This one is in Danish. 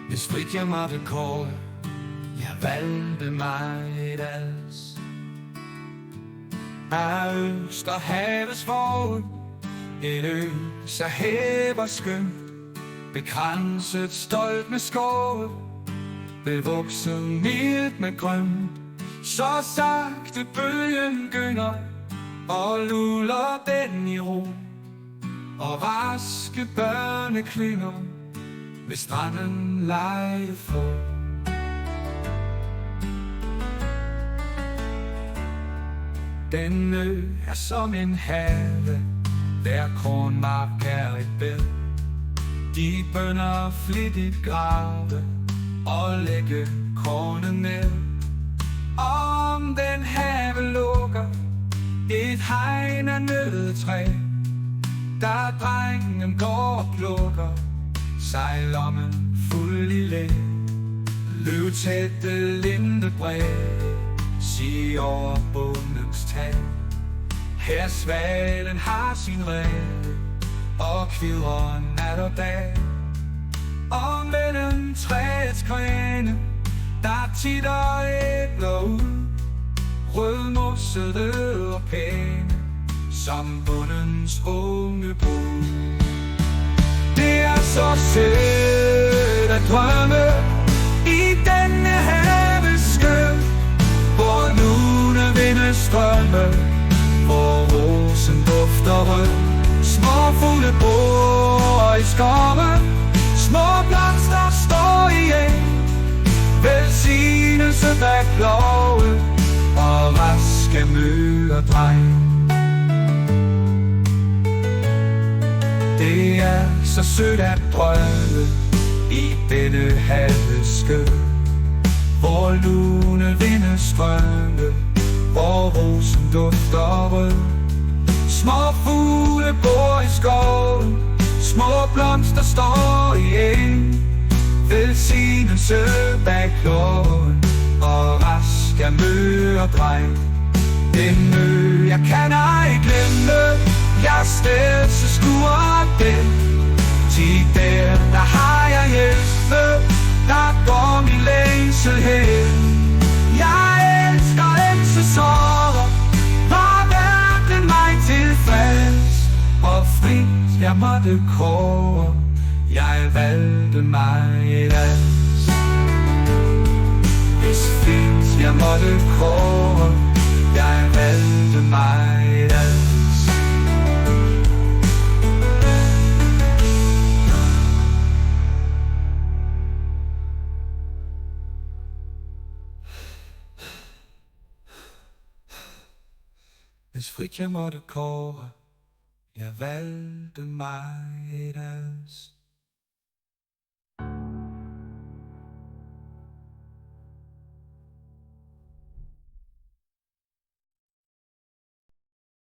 Hvis frit jeg måtte kåre, jeg valgte mig et als. Af Østerhavets forud, et ø, så hæver skønt, begrænset stolt med skove, bevokset mildt med grønt. Så sagte bølgen gynger, og luller den i ro, og raske børne klynger ved stranden lege få. Den ø er som en have, der kornmark er et bed. De bønder flittigt grave og lægge kornet ned. Om den have lukker et hegn af nøddetræ, der drengen går og plukker sig lommen fuld i læ. Løvtætte lindebræ sig over bondens tag. Her svalen har sin ræve og kvidrer nat og dag. Og mellem træets grene der titter æbler ud, rødmossede og pæne som bondens unge brud. Det er så sødt at drømme i denne haves skød, hvor lune vinde strømme, hvor rosen dufter rød. Små fugle bor i skove, små blomster står i eng, velsignelse bag plove og raske møderdreng. Det er så sødt at drømme i denne haves skød, hvor lune vinde strømme, hvor rosen dufter rød. Små fugle bor i skoven, små blomster står i eng, velsignelse bag kloven og rask er møderdreng. Den ø jeg kan ej glemme, jeg stedse skuer den. Til der har jeg hjemme, der går min længsel hen. Jeg elsker ensesårer, hvor verden mig tilfælds, og frit jeg måtte kåre, jeg valgte mig et als. Hvis frit jeg måtte kåre, jeg valgte mig et als. Hvis frit jeg måtte kåre, jeg valgte mig et als.